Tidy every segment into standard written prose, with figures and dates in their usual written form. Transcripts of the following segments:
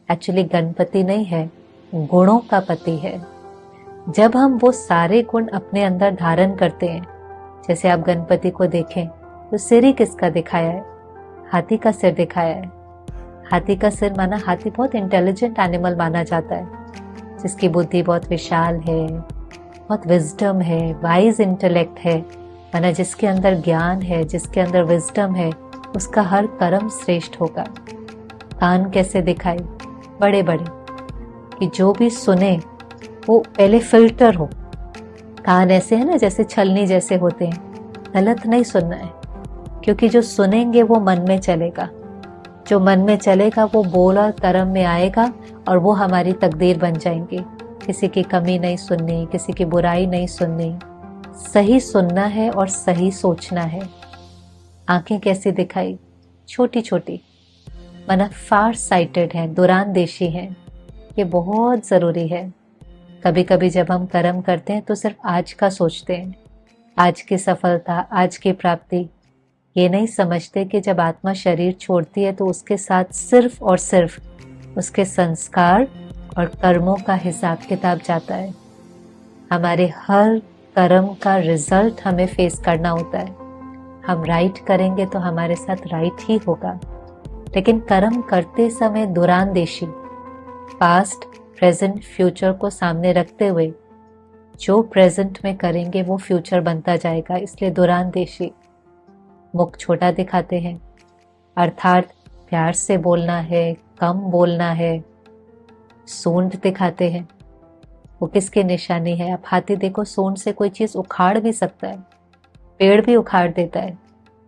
Actually Ganpati नहीं है, गुणों का पति है। जब हम वो सारे गुण अपने अंदर धारण करते हैं, जैसे आप गणपति को देखें तो सिर ही किसका दिखाया है? हाथी का सिर दिखाया है। हाथी का सिर माना, हाथी बहुत इंटेलिजेंट एनिमल माना जाता है, जिसकी बुद्धि बहुत विशाल है, बहुत विजडम है, वाइज इंटेलेक्ट है, माना जिसके अंदर ज्ञान है, जिसके अंदर विजडम है, उसका हर कर्म श्रेष्ठ होगा। कान कैसे दिखाई? बड़े बड़े, कि जो भी सुने वो पहले फिल्टर हो। कान ऐसे है ना, जैसे छलनी जैसे होते हैं, गलत नहीं सुनना है, क्योंकि जो सुनेंगे वो मन में चलेगा, जो मन में चलेगा वो बोल और कर्म में आएगा और वो हमारी तकदीर बन जाएंगी। किसी की कमी नहीं सुननी, किसी की बुराई नहीं सुननी, सही सुनना है और सही सोचना है। आंखें कैसी दिखाई? छोटी छोटी, माना फार साइटेड है, दूरानदेशी है। ये बहुत ज़रूरी है। कभी कभी जब हम कर्म करते हैं तो सिर्फ आज का सोचते हैं, आज की सफलता, आज की प्राप्ति। ये नहीं समझते कि जब आत्मा शरीर छोड़ती है तो उसके साथ सिर्फ और सिर्फ उसके संस्कार और कर्मों का हिसाब किताब जाता है। हमारे हर कर्म का रिजल्ट हमें फेस करना होता है। हम राइट करेंगे तो हमारे साथ राइट ही होगा, लेकिन कर्म करते समय दूरानदेशी, पास्ट, प्रेजेंट, फ्यूचर को सामने रखते हुए जो प्रेजेंट में करेंगे वो फ्यूचर बनता जाएगा। इसलिए दूरानदेशी। मुख छोटा दिखाते हैं, अर्थात प्यार से बोलना है, कम बोलना है। सूंड दिखाते हैं, वो किसकी निशानी है? आप हाथी देखो, सूंड से कोई चीज उखाड़ भी सकता है, पेड़ भी उखाड़ देता है,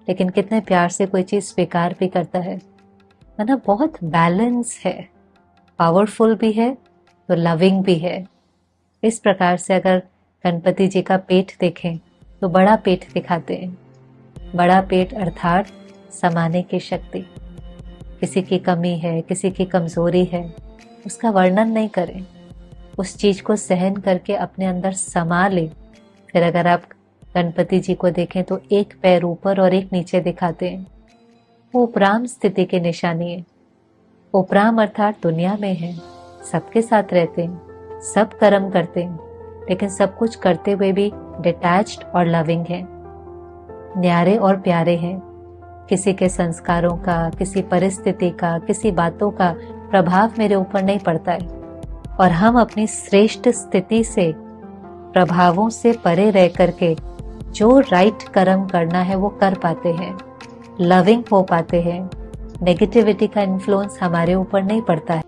लेकिन कितने प्यार से कोई चीज स्वीकार भी करता है। मतलब बहुत बैलेंस है, पावरफुल भी है तो लविंग भी है। इस प्रकार से अगर गणपति जी का पेट देखें तो बड़ा पेट दिखाते हैं। बड़ा पेट अर्थात समाने की शक्ति। किसी की कमी है, किसी की कमजोरी है, उसका वर्णन नहीं करें, उस चीज को सहन करके अपने अंदर समा ले। फिर अगर आप गणपति जी को देखें तो एक पैर ऊपर और एक नीचे दिखाते हैं। वो उपराम स्थिति की निशानी है। उपराम अर्थात दुनिया में है, सबके साथ रहते हैं, सब कर्म करते हैं, लेकिन सब कुछ करते हुए भी डिटैच्ड और लविंग है, न्यारे और प्यारे हैं। किसी के संस्कारों का, किसी परिस्थिति का, किसी बातों का प्रभाव मेरे ऊपर नहीं पड़ता है, और हम अपनी श्रेष्ठ स्थिति से, प्रभावों से परे रह करके जो राइट कर्म करना है वो कर पाते हैं, लविंग हो पाते हैं। नेगेटिविटी का इन्फ्लुएंस हमारे ऊपर नहीं पड़ता है।